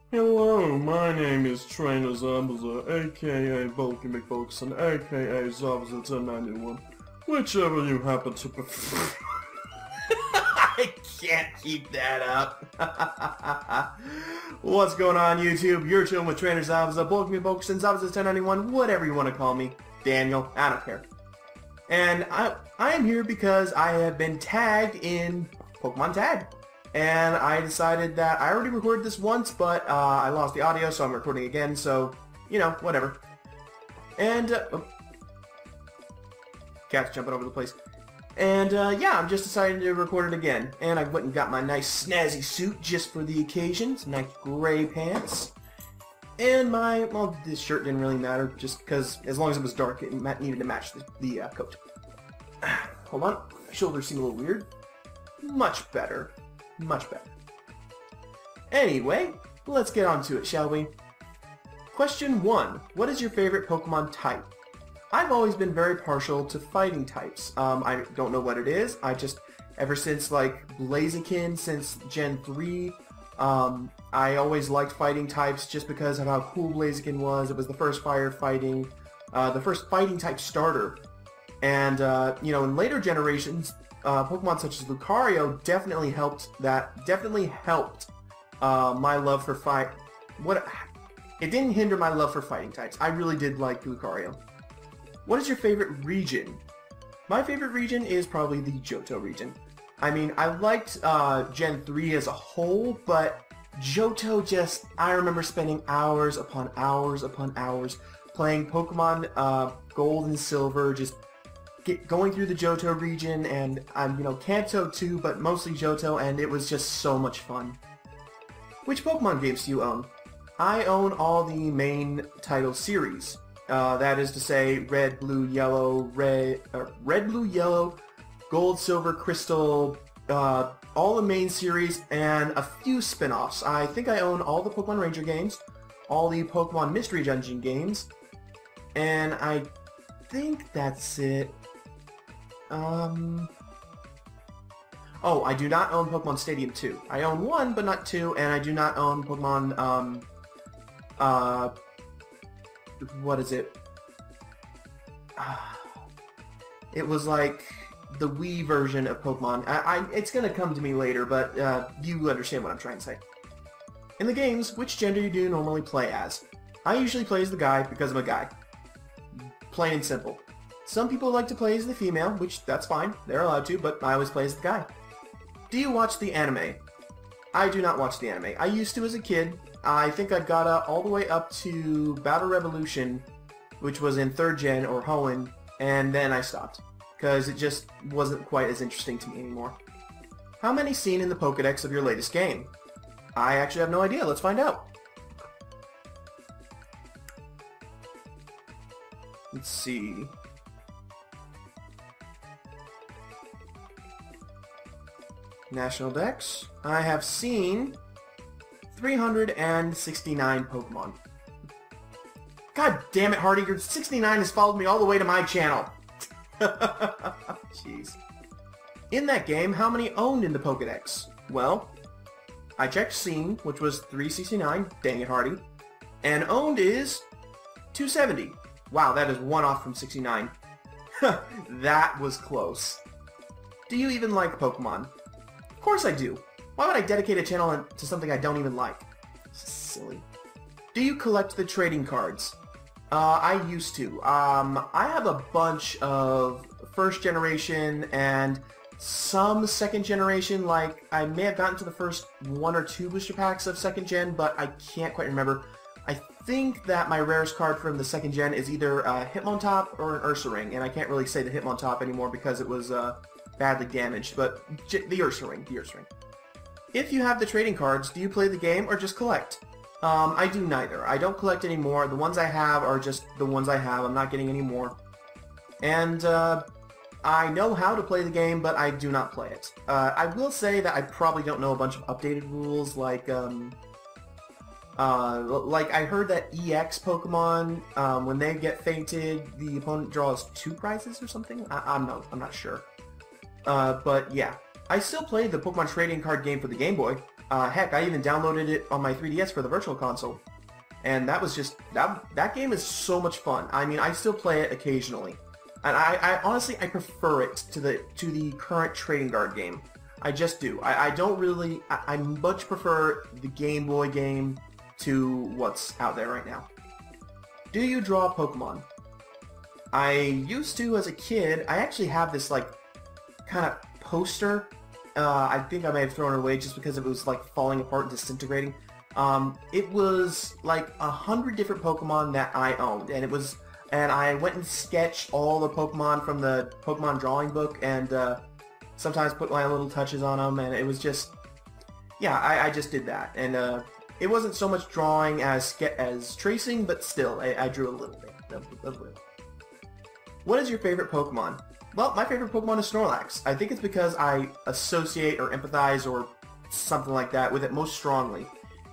Hello, my name is Trainer Zabuza, aka Bulky McBulkson, aka Zabuza1091, whichever you happen to prefer. I can't keep that up. What's going on, YouTube? You're chilling with Trainer Zabuza, Bulky McBulkson, Zabuza1091, whatever you want to call me. Daniel, I don't care. And I am here because I have been tagged in Pokemon Tag. And I decided that I already recorded this once, but I lost the audio, so I'm recording again, so, you know, whatever. And, cat's jumping over the place. And, yeah, I'm just deciding to record it again. And I went and got my nice snazzy suit just for the occasion, some nice gray pants. And well, this shirt didn't really matter, just because as long as it was dark, it needed to match the coat. Hold on, my shoulders seem a little weird. Much better. Much better. Anyway, let's get on to it, shall we? Question 1. What is your favorite Pokemon type? I've always been very partial to fighting types. I don't know what it is. I just, ever since, like, Blaziken, since Gen 3, I always liked fighting types just because of how cool Blaziken was. It was the first the first fighting type starter. And, you know, in later generations, Pokemon such as Lucario definitely helped my love for it didn't hinder my love for fighting types. I really did like Lucario. What is your favorite region? My favorite region is probably the Johto region. I mean, I liked Gen 3 as a whole, but Johto I remember spending hours upon hours upon hours playing Pokemon Gold and Silver, just going through the Johto region, and you know, Kanto too, but mostly Johto, and it was just so much fun. Which Pokemon games do you own? I own all the main title series. That is to say, Red, Blue, Yellow, Red, Blue, Yellow, Gold, Silver, Crystal, all the main series, and a few spin-offs. I think I own all the Pokemon Ranger games, all the Pokemon Mystery Dungeon games, and I think that's it. Oh, I do not own Pokemon Stadium 2. I own 1, but not 2, and I do not own Pokemon, what is it? It was like the Wii version of Pokemon. It's gonna come to me later, but, you understand what I'm trying to say. In the games, which gender do you normally play as? I usually play as the guy because I'm a guy. Plain and simple. Some people like to play as the female, which that's fine, they're allowed to, but I always play as the guy. Do you watch the anime? I do not watch the anime. I used to as a kid. I think I got all the way up to Battle Revolution, which was in 3rd Gen, or Hoenn, and then I stopped, because it just wasn't quite as interesting to me anymore. How many seen in the Pokedex of your latest game? I actually have no idea, let's find out. Let's see. National Dex. I have seen 369 Pokemon. God damn it, Hardy, your 69 has followed me all the way to my channel. Jeez. In that game, how many owned in the Pokedex? Well, I checked seen, which was 369, dang it, Hardy, and owned is 270. Wow, that is one off from 69. That was close. Do you even like Pokemon? Of course I do. Why would I dedicate a channel to something I don't even like? Silly. Do you collect the trading cards? I used to. I have a bunch of 1st generation and some 2nd generation, like I may have gotten to the first 1 or 2 booster packs of 2nd gen, but I can't quite remember. I think that my rarest card from the 2nd gen is either a Hitmontop or an Ursaring, and I can't really say the Hitmontop anymore because it was badly damaged, but the Ursaring. If you have the trading cards, do you play the game or just collect? I do neither. I don't collect anymore. The ones I have are just the ones I have. I'm not getting any more. And I know how to play the game, but I do not play it. I will say that I probably don't know a bunch of updated rules, like I heard that EX Pokemon, when they get fainted, the opponent draws 2 prizes or something? I'm not sure. But yeah. I still play the Pokemon trading card game for the Game Boy. Heck, I even downloaded it on my 3DS for the Virtual Console. And that was just, that game is so much fun. I mean, I still play it occasionally. And I honestly, I prefer it to the current Trading Card game. I just do. I don't really, I much prefer the Game Boy game to what's out there right now. Do you draw Pokemon? I used to as a kid. I actually have this like kind of poster. I think I may have thrown it away just because it was like falling apart and disintegrating. It was like 100 different Pokemon that I owned, and I went and sketched all the Pokemon from the Pokemon drawing book, and sometimes put my little touches on them, and it was just, yeah, I just did that, and it wasn't so much drawing as tracing, but still, I drew a little bit. What is your favorite Pokemon? Well, my favorite Pokemon is Snorlax. I think it's because I associate or empathize or something like that with it most strongly.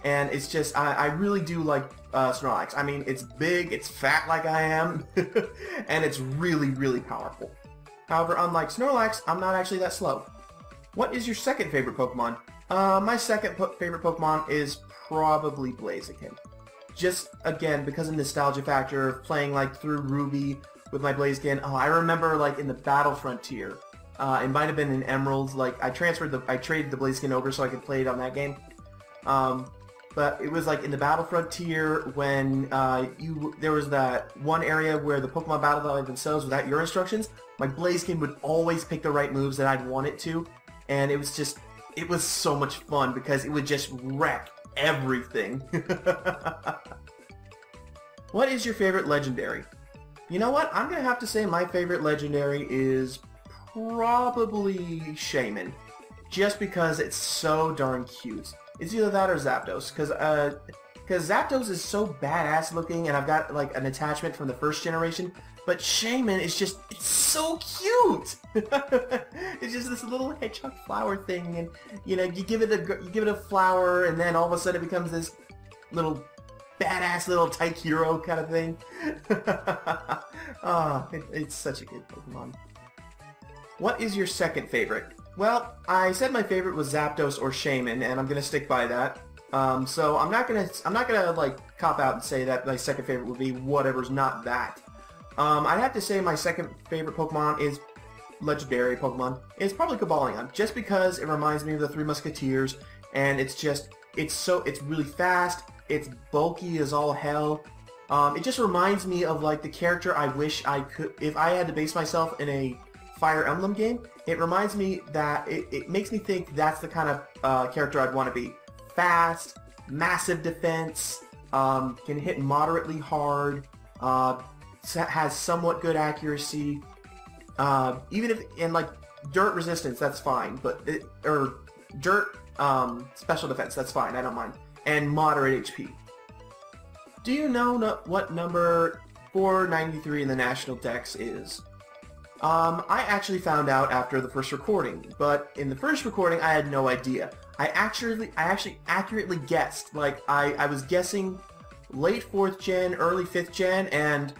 And it's just, I really do like Snorlax. I mean, it's big, it's fat like I am, and it's really, really powerful. However, unlike Snorlax, I'm not actually that slow. What is your second favorite Pokemon? My second favorite Pokemon is probably Blaziken. Just, again, because of nostalgia factor of playing, like, through Ruby with my Blaziken. Oh, I remember, like, in the Battle Frontier. It might have been in Emerald. Like, I traded the Blaziken over so I could play it on that game. But it was like in the Battle Frontier when there was that one area where the Pokemon battled by themselves without your instructions. My Blaziken would always pick the right moves that I'd want it to, and it was so much fun because it would just wreck everything. What is your favorite legendary? You know what? I'm gonna have to say my favorite legendary is probably Shaman, just because it's so darn cute. It's either that or Zapdos, because Zapdos is so badass looking, and I've got like an attachment from the first generation. But Shaman is just, it's so cute. It's just this little hedgehog flower thing, and you know, you give it a flower, and then all of a sudden it becomes this little badass little tyke hero kind of thing. Oh, it's such a good Pokemon. What is your second favorite? Well, I said my favorite was Zapdos or Shaman, and I'm gonna stick by that. So I'm not gonna like cop out and say that my second favorite would be whatever's not that. I'd have to say my second favorite Pokemon is legendary Pokemon. It's probably Cobalion, just because it reminds me of the Three Musketeers, and it's really fast. It's bulky as all hell. It just reminds me of like the character I wish I could, if I had to base myself in a Fire Emblem game. It reminds me that it makes me think that's the kind of character I'd want to be. Fast, massive defense, can hit moderately hard, has somewhat good accuracy, even if, and like dirt resistance, that's fine, but dirt special defense, that's fine, I don't mind, and moderate HP. Do you know what number 493 in the National Dex is? I actually found out after the first recording, but in the first recording I had no idea. I actually accurately guessed. Like, I was guessing late 4th gen, early 5th gen, and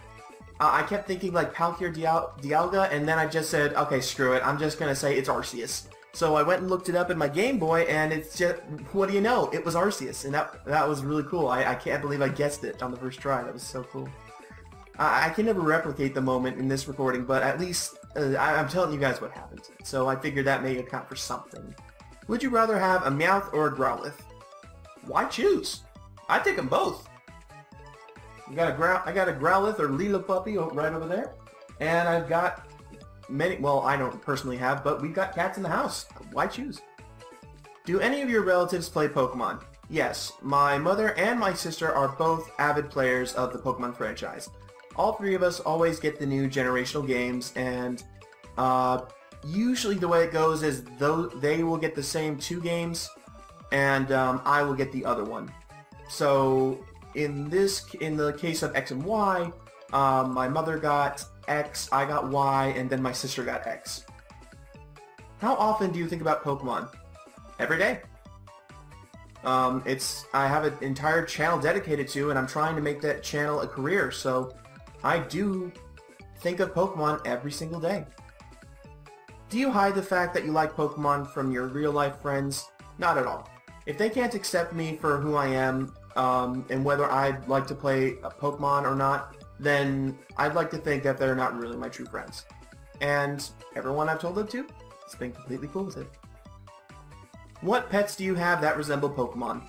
I kept thinking like Palkia Dialga, and then I just said, okay, screw it, I'm just gonna say it's Arceus. So I went and looked it up in my Game Boy, and it's just, what do you know, it was Arceus, and that was really cool. I can't believe I guessed it on the first try. That was so cool. I can never replicate the moment in this recording, but at least I'm telling you guys what happened. So I figured that may account for something. Would you rather have a Meowth or a Growlithe? Why choose? I'd take them both. I got a Growlithe or Lila puppy right over there, and I've got many. Well, I don't personally have, but we've got cats in the house. Why choose? Do any of your relatives play Pokemon? Yes, my mother and my sister are both avid players of the Pokemon franchise. All three of us always get the new generational games, and usually the way it goes is they will get the same 2 games, and I will get the other one. So in the case of X and Y, my mother got X, I got Y, and then my sister got X. How often do you think about Pokemon? Every day. I have an entire channel dedicated to, and I'm trying to make that channel a career, so I do think of Pokemon every single day. Do you hide the fact that you like Pokemon from your real-life friends? Not at all. if they can't accept me for who I am, and whether I'd like to play a Pokemon or not, then I'd like to think that they're not really my true friends. And everyone I've told them to has been completely cool with it. What pets do you have that resemble Pokemon?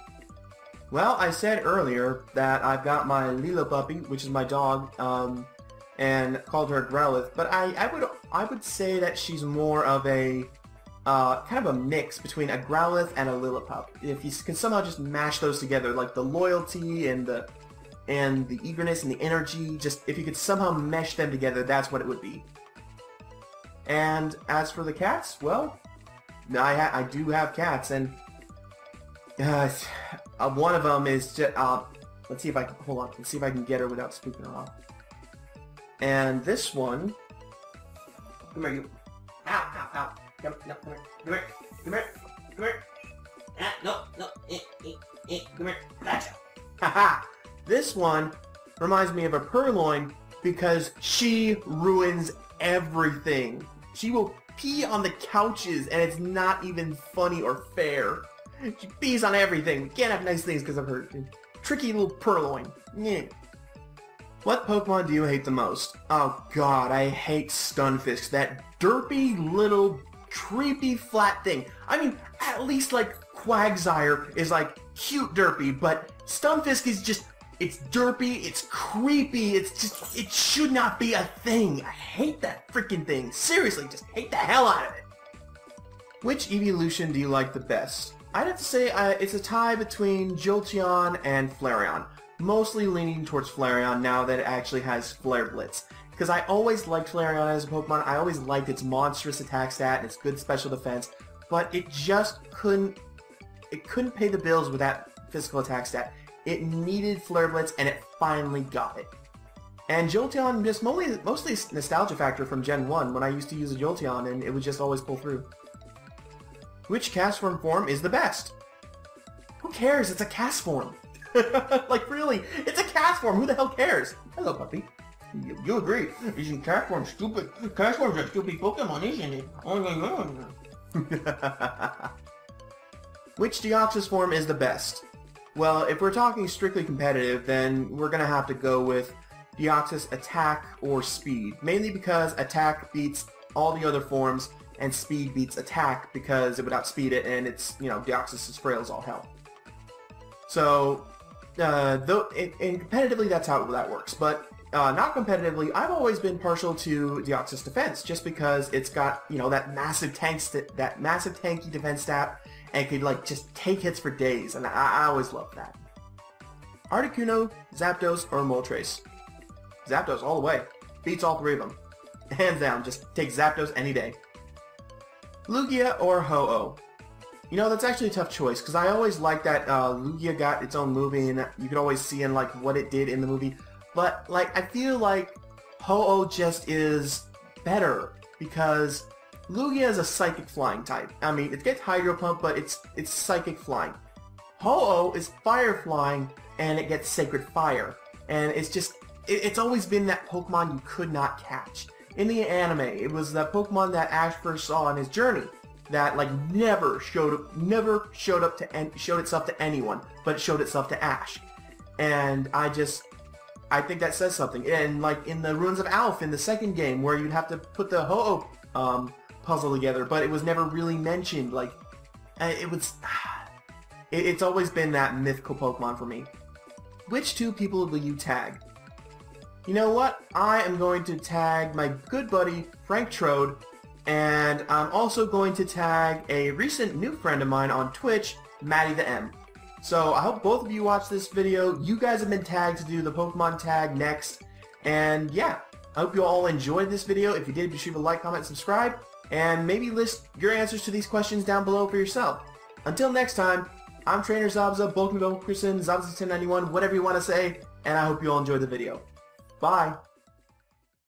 Well, I said earlier that I've got my Lilo puppy, which is my dog, and called her Growlithe, but I would say that she's more of a kind of a mix between a Growlithe and a Lillipup. If you can somehow just mash those together, like the loyalty and the eagerness and the energy, just if you could somehow mesh them together, that's what it would be. And as for the cats, well, I do have cats, and one of them is just, let's see if I can, hold on, let's see if I can get her without spooking her off. And this one, come here, you, ow, ow, ow, come here, come here, come here, come here, ah, no, come here, gotcha. Haha, this one reminds me of a Purloin because she ruins everything. She will pee on the couches, and it's not even funny or fair. She pees on everything. We can't have nice things because of her tricky little Purloin. Yeah. What Pokemon do you hate the most? Oh god, I hate Stunfisk. That derpy little creepy flat thing. I mean, at least like Quagsire is like cute derpy, but Stunfisk is just, it's derpy, it's creepy, it's just, it should not be a thing. I hate that freaking thing. Seriously, just hate the hell out of it. Which evolution do you like the best? I'd have to say it's a tie between Jolteon and Flareon. Mostly leaning towards Flareon now that it actually has Flare Blitz. Because I always liked Flareon as a Pokemon. I always liked its monstrous attack stat and its good special defense. But it just couldn't pay the bills with that physical attack stat. It needed Flare Blitz, and it finally got it. And Jolteon, just mostly nostalgia factor from Gen 1 when I used to use a Jolteon and it would just always pull through. Which Castform form is the best? Who cares? It's a Castform. Like really, it's a Castform. Who the hell cares? Hello, puppy. You agree? Isn't Castform stupid? Castform's a stupid Pokemon, isn't it? Oh my god. Which Deoxys form is the best? Well, if we're talking strictly competitive, then we're gonna have to go with Deoxys Attack or Speed. Mainly because Attack beats all the other forms, and Speed beats Attack because it would outspeed it, and it's, you know, Deoxys is frail as all hell. So, competitively, that's how that works. But not competitively, I've always been partial to Deoxys Defense, just because it's got, you know, that massive tanky defense stat, and could like just take hits for days, and I always loved that. Articuno, Zapdos, or Moltres? Zapdos all the way. Beats all three of them. Hands down, just take Zapdos any day. Lugia or Ho-Oh? You know, that's actually a tough choice, because I always liked that Lugia got its own movie, and you could always see in like what it did in the movie. But like, I feel like Ho-Oh just is better, because Lugia is a Psychic Flying type. I mean, it gets Hydro Pump, but it's Psychic Flying. Ho-Oh is Fire Flying, and it gets Sacred Fire. And it's just, it's always been that Pokemon you could not catch. In the anime, it was that Pokemon that Ash first saw on his journey that like never showed itself to anyone, but it showed itself to Ash. And I think that says something. And like in the Ruins of Alph in the second game, where you'd have to put the Ho-Oh puzzle together, but it was never really mentioned. Like it's always been that mythical Pokemon for me. Which two people will you tag? You know what? I am going to tag my good buddy, Frank Trode, and I'm also going to tag a recent new friend of mine on Twitch, Maddie the M. So I hope both of you watch this video. You guys have been tagged to do the Pokemon tag next. And yeah, I hope you all enjoyed this video. If you did, be sure to like, comment, subscribe, and maybe list your answers to these questions down below for yourself. Until next time, I'm Trainer Zabza, Bulky Wilkerson, Zabza1091, whatever you want to say, and I hope you all enjoyed the video. Bye!